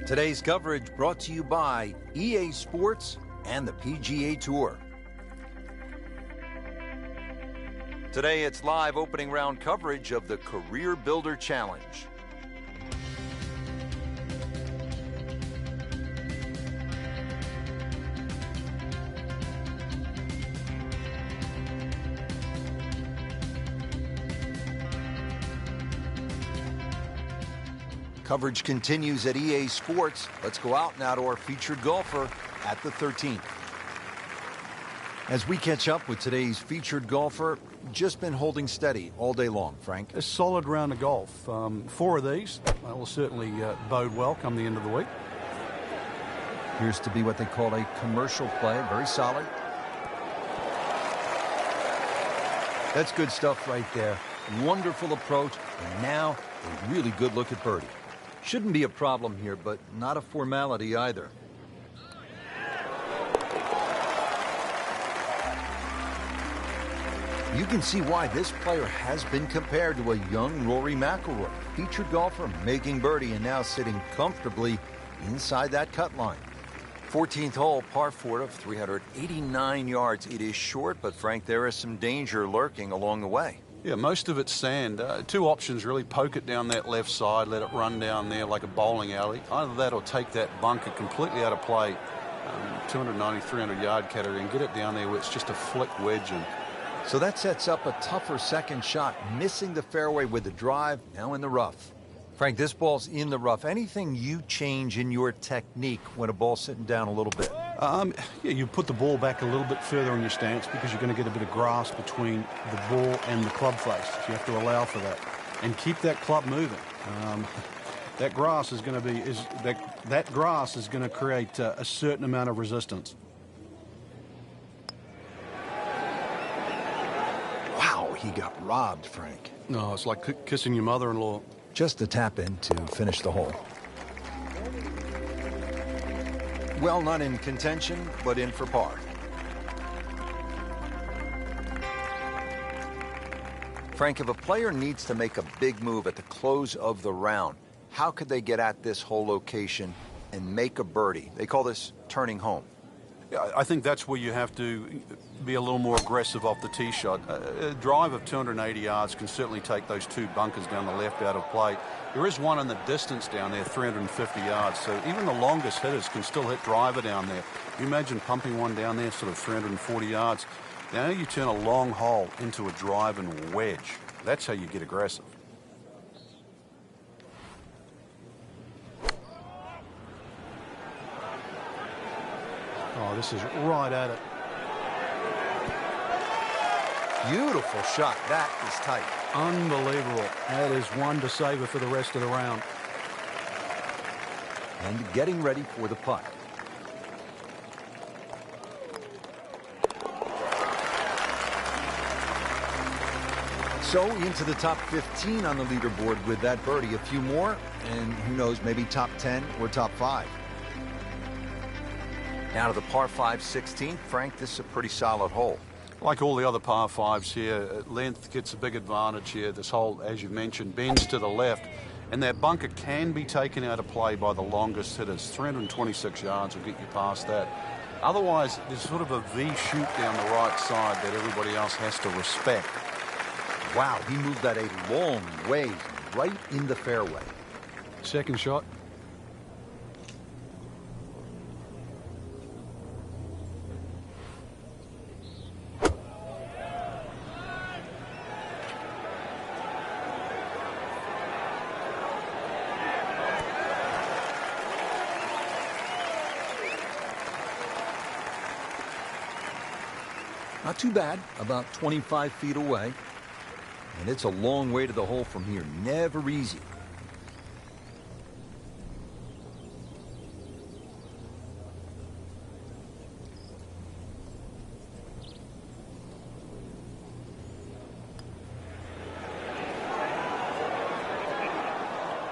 Today's coverage brought to you by EA Sports and the PGA Tour. Today it's live opening round coverage of the Career Builder Challenge. Coverage continues at EA Sports. Let's go out now to our featured golfer at the 13th. As we catch up with today's featured golfer, just been holding steady all day long, Frank. A solid round of golf. 4 of these will certainly bode well come the end of the week. Appears to be what they call a commercial play. Very solid. That's good stuff right there. Wonderful approach, and now a really good look at birdie. Shouldn't be a problem here, but not a formality either. You can see why this player has been compared to a young Rory McIlroy. Featured golfer making birdie and now sitting comfortably inside that cut line. 14th hole, par 4 of 389 yards. It is short, but Frank, there is some danger lurking along the way. Yeah, most of it's sand. 2 options really. Poke it down that left side, let it run down there like a bowling alley. Either that or take that bunker completely out of play, 290, 300 yard category, and get it down there where it's just a flick wedge. And so that sets up a tougher second shot, missing the fairway with the drive, now in the rough. Frank, this ball's in the rough. Anything you change in your technique when a ball's sitting down a little bit? Yeah, you put the ball back a little bit further on your stance because you're going to get a bit of grass between the ball and the club face. So you have to allow for that and keep that club moving. That grass is going to be that grass is going to create a certain amount of resistance. Wow, he got robbed, Frank. No, it's like kissing your mother-in-law. Just a tap in to finish the hole. Well, not in contention, but in for par. Frank, if a player needs to make a big move at the close of the round, how could they get at this hole location and make a birdie? They call this turning home. Yeah, I think that's where you have to be a little more aggressive off the tee shot. A drive of 280 yards can certainly take those 2 bunkers down the left out of play. There is one in the distance down there, 350 yards, so even the longest hitters can still hit driver down there. You imagine pumping one down there, sort of 340 yards. Now you turn a long hole into a drive and wedge. That's how you get aggressive. Oh, this is right at it. Beautiful shot. That is tight. Unbelievable. That is one to savor for the rest of the round. And getting ready for the putt. So into the top 15 on the leaderboard with that birdie. A few more, and who knows, maybe top 10 or top 5. Now to the par 5 16th. Frank, this is a pretty solid hole. Like all the other par 5s here, length gets a big advantage here. This hole, as you mentioned, bends to the left, and that bunker can be taken out of play by the longest hitters. 326 yards will get you past that. Otherwise, there's sort of a V shoot down the right side that everybody else has to respect. Wow, he moved that a long way right in the fairway. Second shot. Not too bad, about 25 feet away. And it's a long way to the hole from here. Never easy.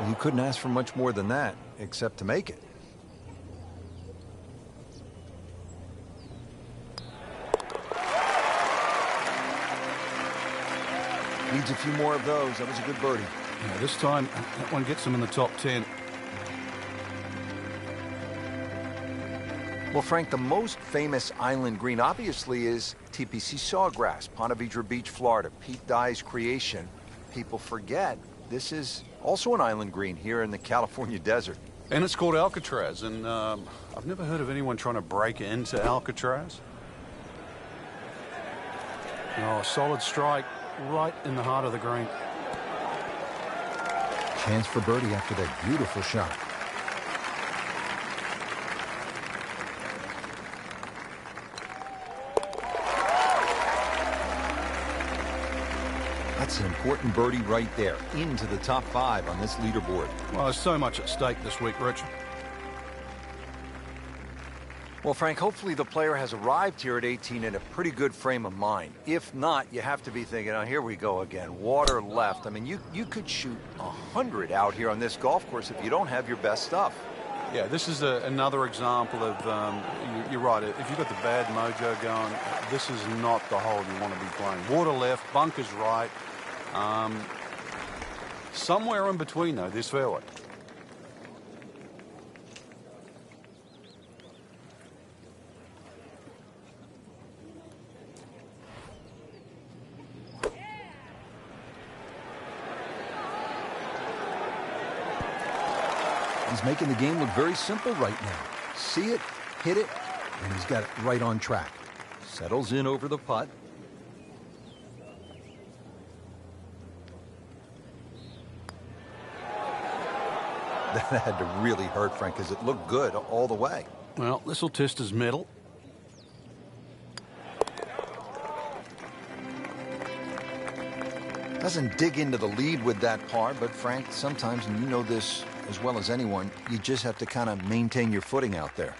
You couldn't ask for much more than that, except to make it. Needs a few more of those. That was a good birdie. Yeah, this time, that one gets him in the top 10. Well, Frank, the most famous island green obviously is TPC Sawgrass, Ponte Vedra Beach, Florida. Pete Dye's creation. People forget this is also an island green here in the California desert. And it's called Alcatraz, and I've never heard of anyone trying to break into Alcatraz. Oh, solid strike right in the heart of the green. Chance for birdie after that beautiful shot. That's an important birdie right there, into the top 5 on this leaderboard. Well, there's so much at stake this week, Rich. Well, Frank, hopefully the player has arrived here at 18 in a pretty good frame of mind. If not, you have to be thinking, oh, here we go again, water left. I mean, you could shoot 100 out here on this golf course if you don't have your best stuff. Yeah, this is another example of, you're right, if you've got the bad mojo going, this is not the hole you want to be playing. Water left, bunkers right. Somewhere in between, though, this fairway. He's making the game look very simple right now. See it, hit it, and he's got it right on track. Settles in over the putt. That had to really hurt, Frank, because it looked good all the way. Well, this will test his mettle. Doesn't dig into the lead with that par, but Frank, sometimes, and you know this as well as anyone, you just have to kind of maintain your footing out there.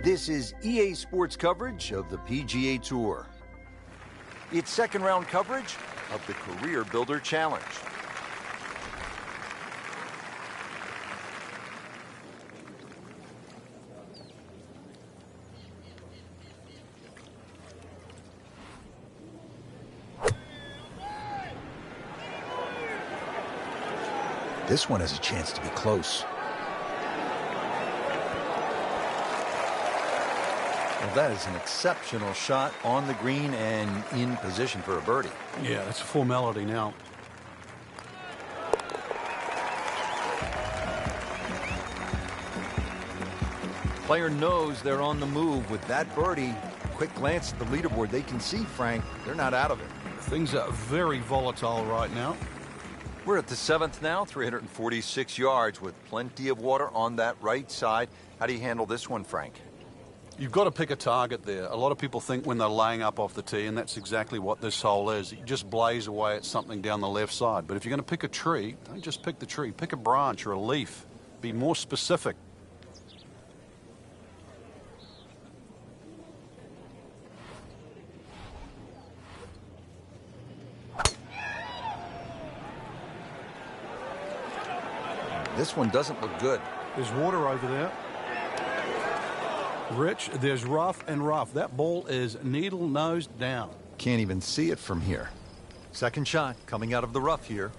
This is EA Sports coverage of the PGA Tour. It's second round coverage of the Career Builder Challenge. This one has a chance to be close. Well, that is an exceptional shot on the green and in position for a birdie. Yeah, that's a formality now. player knows they're on the move with that birdie. Quick glance at the leaderboard, they can see, Frank, they're not out of it. Things are very volatile right now. We're at the 7th now, 346 yards with plenty of water on that right side. How do you handle this one, Frank? You've got to pick a target there. A lot of people think when they're laying up off the tee, and that's exactly what this hole is. You just blaze away at something down the left side. But if you're going to pick a tree, don't just pick the tree. Pick a branch or a leaf. Be more specific. This one doesn't look good. There's water over there. Rich, there's rough and rough. That ball is needle nose down. Can't even see it from here. Second shot coming out of the rough here.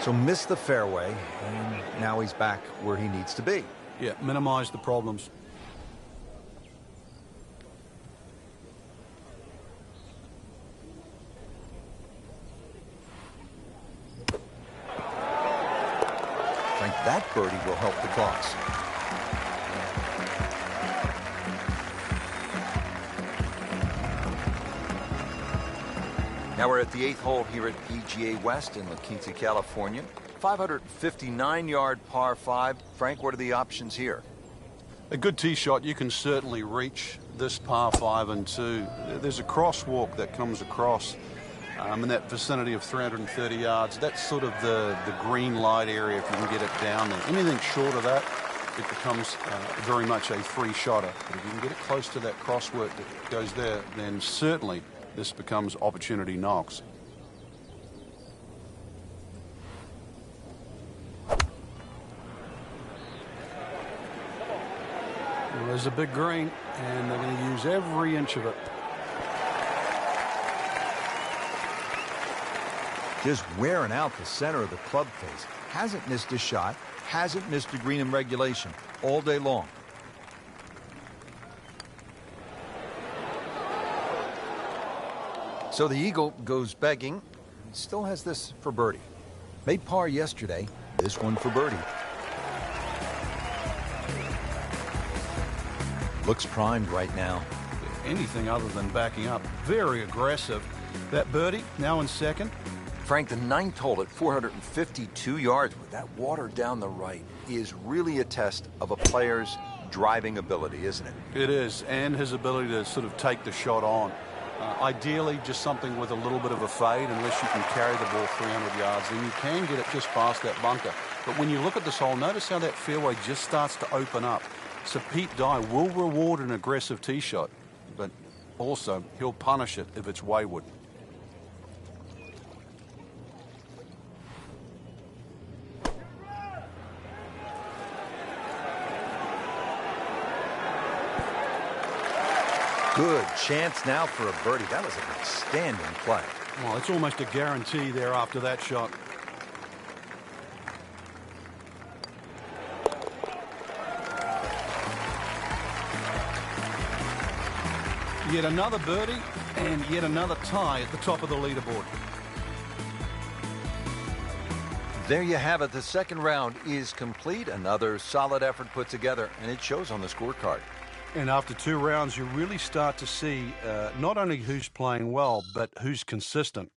So missed the fairway, and now he's back where he needs to be. Yeah, minimize the problems. Frank, that birdie will help the cause. Now we're at the 8th hole here at PGA West in La Quinta, California. 559-yard par 5. Frank, what are the options here? A good tee shot, you can certainly reach this par 5 and 2. There's a crosswalk that comes across in that vicinity of 330 yards. That's sort of the green light area if you can get it down there. Anything short of that, it becomes very much a three-shotter. But if you can get it close to that crosswork that goes there, then certainly this becomes opportunity knocks. Well, there's a big green, and they're going to use every inch of it. Just wearing out the center of the club face. Hasn't missed a shot, hasn't missed a green in regulation all day long. So the Eagle goes begging. He still has this for birdie. Made par yesterday, this one for birdie. Looks primed right now. Anything other than backing up. Very aggressive. That birdie now in second. Frank, the 9th hole at 452 yards with that water down the right is really a test of a player's driving ability, isn't it? It is, and his ability to sort of take the shot on. Ideally, just something with a little bit of a fade, unless you can carry the ball 300 yards. Then you can get it just past that bunker. But when you look at this hole, notice how that fairway just starts to open up. So Pete Dye will reward an aggressive tee shot, but also he'll punish it if it's wayward. Good chance now for a birdie. That was an outstanding play. Well, it's almost a guarantee there after that shot. Yet another birdie and yet another tie at the top of the leaderboard. There you have it. The second round is complete. Another solid effort put together, and it shows on the scorecard. And after 2 rounds, you really start to see not only who's playing well, but who's consistent.